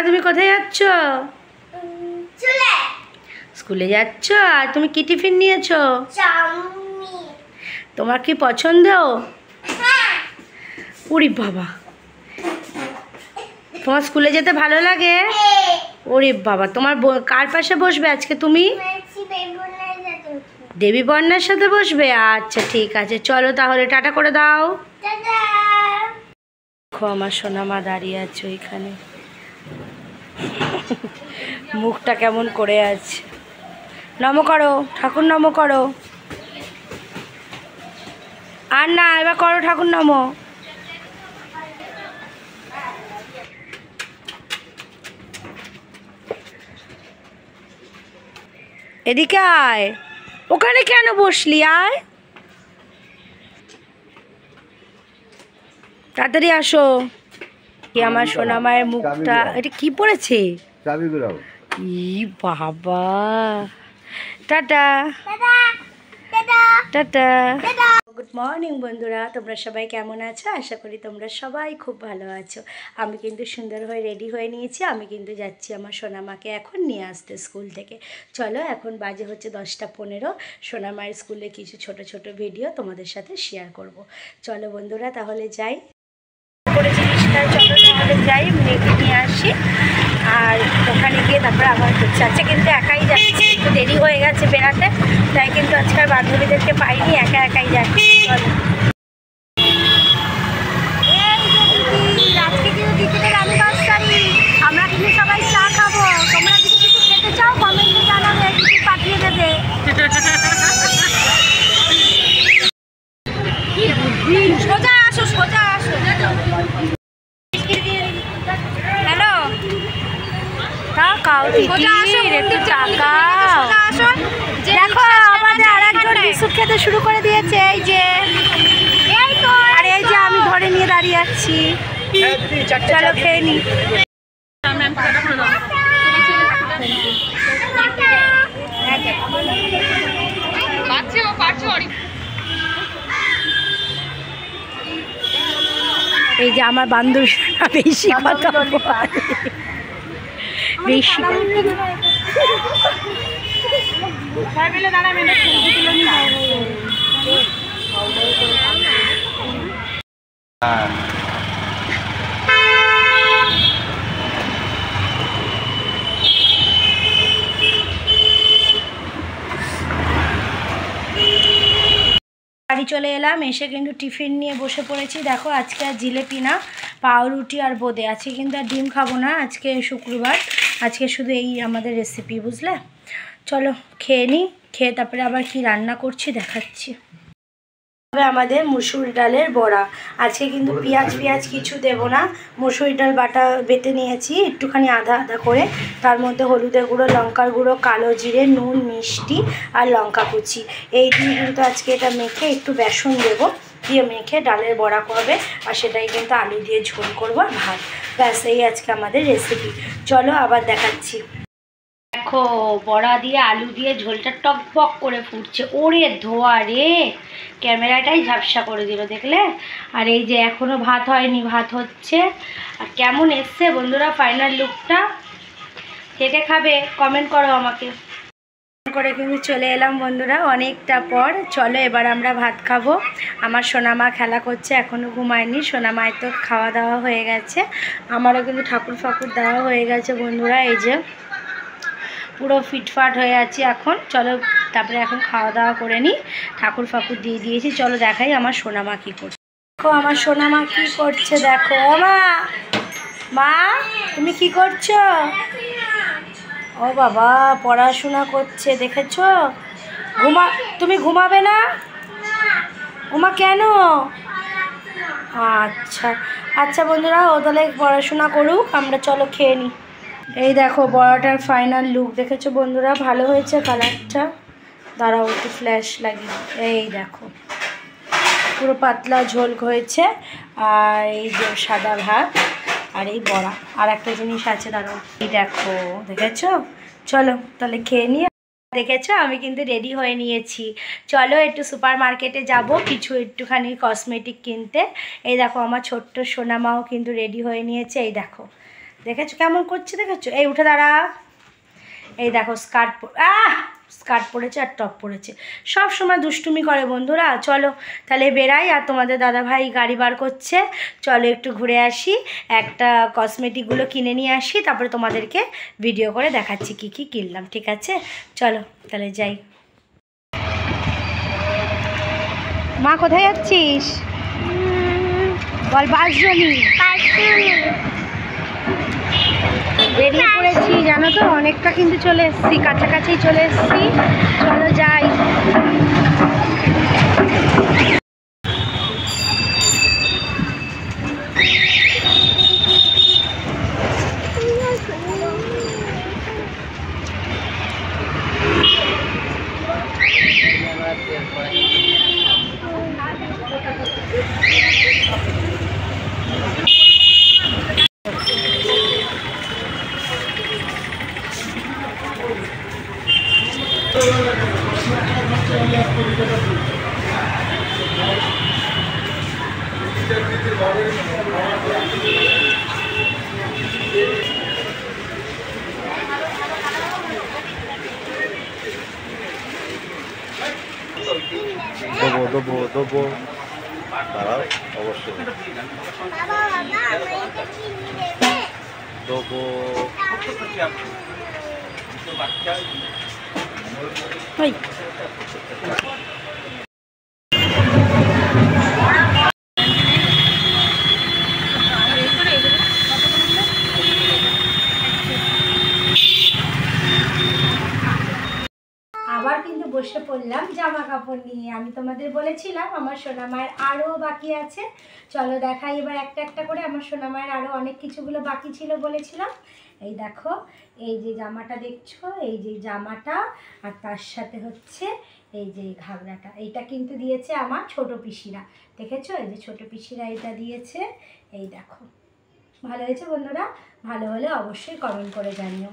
তুমি কোথায় যাচ্ছ? স্কুলে যাচ্ছ। আর তুমি কি টিফিন নিয়েছো? তোমার কি পছন্দ? ওরে বাবা, তোমার স্কুলে যেতে ভালো লাগে? ওরে বাবা, তোমার কার পাশে বসবে আজকে তুমি? দেবী বন্যার সাথে বসবে। আচ্ছা ঠিক আছে, চলো তাহলে টাটা করে দাও। দেখো আমার সোনামা দাঁড়িয়ে আছে ওইখানে, মুখটা কেমন করে আছে। নম করো ঠাকুর, নম করো। আর না, এবার করো ঠাকুর নম। এদিকে আয়। ওখানে কেন বসলি? আয় তাড়াতাড়ি আসো। কি আমার সোনামায়ের মুখটা, এটা কি পড়েছে? ই বাবা, টাটা টাটা। গুড মর্নিং বন্ধুরা, তোমরা সবাই কেমন আছো? আশা করি তোমরা সবাই খুব ভালো আছো। আমি কিন্তু সুন্দর হয়ে রেডি হয়ে নিয়েছি। আমি কিন্তু যাচ্ছি আমার সোনামাকে এখন নিয়ে আসতে স্কুল থেকে। চলো, এখন বাজে হচ্ছে 10টা 15। সোনামায়ের স্কুলে কিছু ছোট ছোট ভিডিও তোমাদের সাথে শেয়ার করব। চলো বন্ধুরা তাহলে যাই। করে জিনিসটায় চলো তাহলে যাই, মেয়েকে নিয়ে আসি। আর ওখানে গিয়ে তারপরে আবার হচ্ছে, আজকে কিন্তু একাই যাচ্ছি, একটু দেরি হয়ে গেছে বেড়াতে, তাই কিন্তু আজকাল বান্ধবীদেরকে পাইনি, একা একাই যাচ্ছি। চলো। আজকে কিন্তু দিদিদের অ্যানিভার্সারি, আমরা কিন্তু সবাই চা খাবো। তোমরা যদি কিছু খেতে চাও কমেন্টে জানাবে, কিছু পাঠিয়ে দেবে। সোজা আসো, সোজা আসো। হ্যালো, টাকাও দিদির, একটু টাকাও। দেখো আমাদের আরেকজন বিস্কুট খেতে শুরু করে দিয়েছে। এই যে, আর এই যে আমি ধরে নিয়ে দাঁড়িয়ে আছি। চলো খেয়ে নি। এই যে আমার বান্ধবীরা বেশি কথা বেশি বাড়ি চলে এলাম, এসে কিন্তু টিফিন নিয়ে বসে পড়েছি। দেখো আজকে আর জিলেপি না, পাউরুটি আর বোঁদে আছে। কিন্তু আর ডিম খাবো না, আজকে শুক্রবার, আজকে শুধু এই আমাদের রেসিপি, বুঝলে? চলো খেয়ে নিই, খেয়ে তারপরে আবার কি রান্না করছি দেখাচ্ছি। আমাদের মুসুর ডালের বড়া। আজকে কিন্তু পেঁয়াজ কিছু দেব না, মুসুর ডাল বাটা বেটে নিয়েছি একটুখানি আধা আধা করে। তার মধ্যে হলুদের গুঁড়ো, লঙ্কার গুঁড়ো, কালো জিরে, নুন, মিষ্টি আর লঙ্কা কুচি, এই দিয়ে কিন্তু আজকে এটা মেখে একটু বেসন দেবো, দিয়ে মেখে ডালের বড়া করবে। আর সেটাই কিন্তু আলু দিয়ে ঝোল করবো আর ভাত। ব্যাস, এই আজকে আমাদের রেসিপি। চলো আবার দেখাচ্ছি। দেখো বড়া দিয়ে আলু দিয়ে ঝোলটা টকবক করে ফুটছে। ওরে ধোয়া রে, ক্যামেরাটাই ঝাপসা করে দিল, দেখলে? আর এই যে এখনো ভাত হয়নি, ভাত হচ্ছে। আর কেমন এসছে বন্ধুরা ফাইনাল লুকটা? কে কে খাবে কমেন্ট করো আমাকে। করে কিন্তু চলে এলাম বন্ধুরা অনেকটা পর। চলো এবার আমরা ভাত খাবো। আমার সোনামা খেলা করছে, এখনও ঘুমায়নি। সোনামায়ের তো খাওয়া দাওয়া হয়ে গেছে, আমারও কিন্তু ঠাকুর ফাকুর দেওয়া হয়ে গেছে বন্ধুরা। এই যে পুরো ফিটফাট হয়ে আছি এখন। চলো তারপরে এখন খাওয়া দাওয়া করে নিই, ঠাকুর ফাকুর দিয়ে দিয়েছি। চলো দেখাই আমার সোনামা কী করছে। দেখো আমার সোনামা কী করছে, দেখো। ও মা, মা তুমি কি করছো? ও বাবা পড়াশোনা করছে, দেখেছো? তুমি ঘুমাবে না? ওমা কেন? আচ্ছা আচ্ছা বন্ধুরা, ও তাহলে পড়াশোনা করুক, আমরা চলো খেয়ে নিই। এই দেখো বড়াটার ফাইনাল লুক, দেখেছো বন্ধুরা? ভালো হয়েছে কালারটা। দাঁড়াও একটু ফ্ল্যাশ লাগিয়ে। এই দেখো পুরো পাতলা ঝোল হয়েছে। আর এই যে সাদা ভাত আর এই বড়া। আর একটা জিনিস আছে, দাঁড়াও, এই দেখো, দেখেছো? চলো তাহলে খেয়ে নিই। দেখেছো আমি কিন্তু রেডি হয়ে নিয়েছি। চলো একটু সুপার মার্কেটে যাব কিছু একটুখানি কসমেটিক কিনতে। এই দেখো আমার ছোট্ট সোনামাও কিন্তু রেডি হয়ে নিয়েছে। এই দেখো দেখেছো কেমন করছে, দেখেছো? এই উঠে দাঁড়া। এই দেখো স্কার্ট পরেছে আর টপ পরেছে, সব সময় দুষ্টুমি করে বন্ধুরা। চলো তাহলে বেরাই, আর তোমাদের দাদাভাই গাড়ি বার করছে, চলো একটু ঘুরে আসি, একটা কসমেটিকগুলো কিনে নিয়ে আসি, তারপরে তোমাদেরকে ভিডিও করে দেখাচ্ছি কি কি কিনলাম, ঠিক আছে? চলো তাহলে যাই। মা কোথায় যাচ্ছিস? বল। বাসজনী বেরিয়ে পড়েছি, জানো তো অনেকটা কিন্তু চলে এসেছি, কাছাকাছি চলে এসেছি, চলো যাই। দেবো দাঁড়াও, অবশ্যই দেবো। আবার কিন্তু বসে পড়লাম জামা কাপড় নিয়ে। আমি তোমাদের বলেছিলাম আমার সোনামায়ের আরও বাকি আছে, চলো দেখাই এবার একটা একটা করে। আমার সোনামায়ের আরও অনেক কিছুগুলো বাকি ছিল বলেছিলাম। এই দেখো, এই যে জামাটা দেখছো, এই যে জামাটা, আর তার সাথে হচ্ছে এই যে ঘাগরাটা, এইটা কিন্তু দিয়েছে আমার ছোট পিসিরা, দেখেছো? এই যে ছোট পিসিরা এটা দিয়েছে। এই দেখো, ভালো হয়েছে বন্ধুরা? ভালো হলে অবশ্যই কমেন্ট করে জানিও।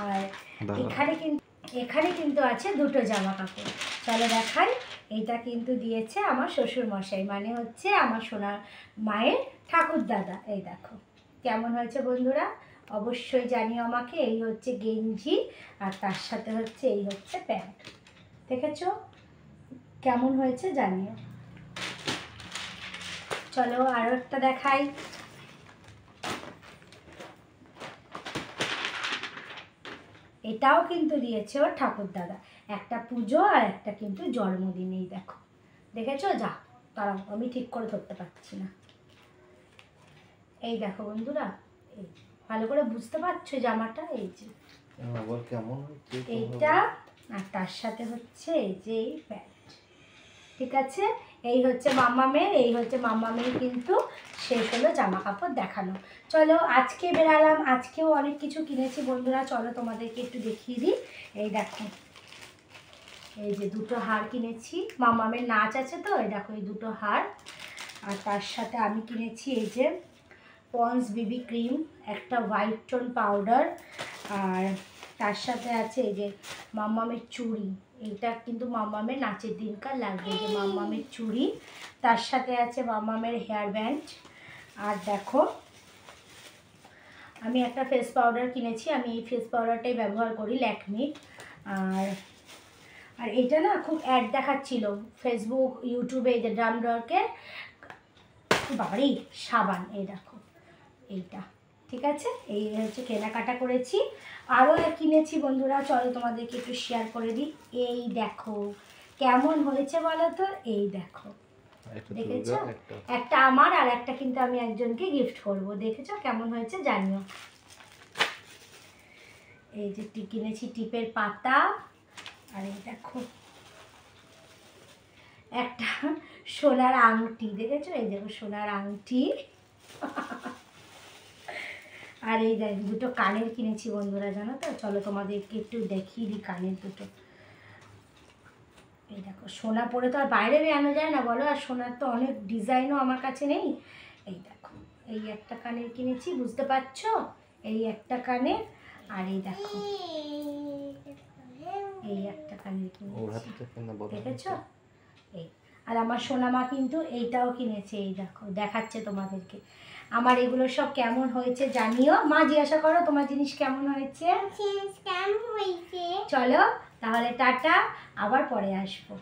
আর এখানে কিন্তু আছে দুটো জামা কাপড়, চলো দেখাই। এইটা কিন্তু দিয়েছে আমার শ্বশুর মশাই, মানে হচ্ছে আমার সোনার মায়ের ঠাকুর দাদা। এই দেখো কেমন হয়েছে বন্ধুরা, অবশ্যই জানিও আমাকে। এই হচ্ছে গেঞ্জি, আর তার সাথে হচ্ছে এই হচ্ছে প্যান্ট, দেখেছো কেমন হয়েছে জানিও। চলো আরও একটা দেখাই। এটাও কিন্তু দিয়েছে ওর ঠাকুর দাদা, একটা পুজো আর একটা কিন্তু জন্মদিনেই। দেখো, দেখেছো? যা তারা আমি ঠিক করে ধরতে পারছি না। এই দেখো বন্ধুরা, এই ভালো করে বুঝতে পারছো জামাটা? এই যে এইটা, আর তার সাথে হচ্ছে এই যে এই প্যান্ট, ঠিক আছে? এই হচ্ছে মাম্মামের, এই হচ্ছে মাম্মামের কিন্তু শেষ হলো জামা কাপড় দেখানো। চলো আজকে বেরালাম, আজকেও অনেক কিছু কিনেছি বন্ধুরা, চলো তোমাদেরকে একটু দেখিয়ে দিই। এই দেখো, এই যে দুটো হার কিনেছি, মাম্মামের নাচ আছে তো, এই দেখো এই দুটো হার। আর তার সাথে আমি কিনেছি এই যে পন্স বিবি ক্রিম, একটা হোয়াইট টোন পাউডার, আর তার সাথে আছে এই যে মাম্মামের চুড়ি। এইটা কিন্তু মাম্মামের নাচের দিনকার লাগবে, এই যে মাম্মামের চুড়ি, তার সাথে আছে মাম্মামের হেয়ার ব্যান্ড। আর দেখো আমি একটা ফেস পাউডার কিনেছি, আমি এই ফেস পাউডারটাই ব্যবহার করি, ল্যাকমির। আর এইটা না খুব অ্যাড দেখাচ্ছিল ফেসবুক ইউটিউবে, এই যে ড্রামডরকে বাড়ি সাবান, এই দেখো এইটা, ঠিক আছে? এই হচ্ছে কেনাকাটা করেছি। আরও কিনেছি বন্ধুরা, চলো তোমাদেরকে একটু শেয়ার করে দিই। এই দেখো কেমন হয়েছে বলো তো, এই দেখো, দেখেছো? একটা আমার আর একটা কিন্তু আমি একজনকে গিফট করব, দেখেছো কেমন হয়েছে জানিও। এই যে কিনেছি টিপের পাতা, আর এই দেখো একটা সোনার আংটি, দেখেছো? এই দেখো সোনার আংটি। আর এই দেখ দুটো কানের কিনেছি বন্ধুরা, জানো তো? চলো তোমাদেরকে একটু দেখিয়ে দিই কানের দুটো। এই দেখো, সোনা পরে তো আর বাইরে বেরানো যায় না বলো, আর সোনার তো অনেক ডিজাইনও আমার কাছে নেই। এই দেখো, এই একটা কানের কিনেছি, বুঝতে পারছো? এই একটা কানের, আর এই দেখো এই একটা কানের কিনেছি, দেখেছো? এই আর আমার সোনামা কিন্তু এইটাও কিনেছে, এই দেখো দেখাচ্ছে তোমাদেরকে। আমার এগুলো সব কেমন হয়েছে জানিও। মা জিজ্ঞাসা করো তোমার জিনিস কেমন হয়েছে। চলো তাহলে টাটা, আবার পরে আসবো।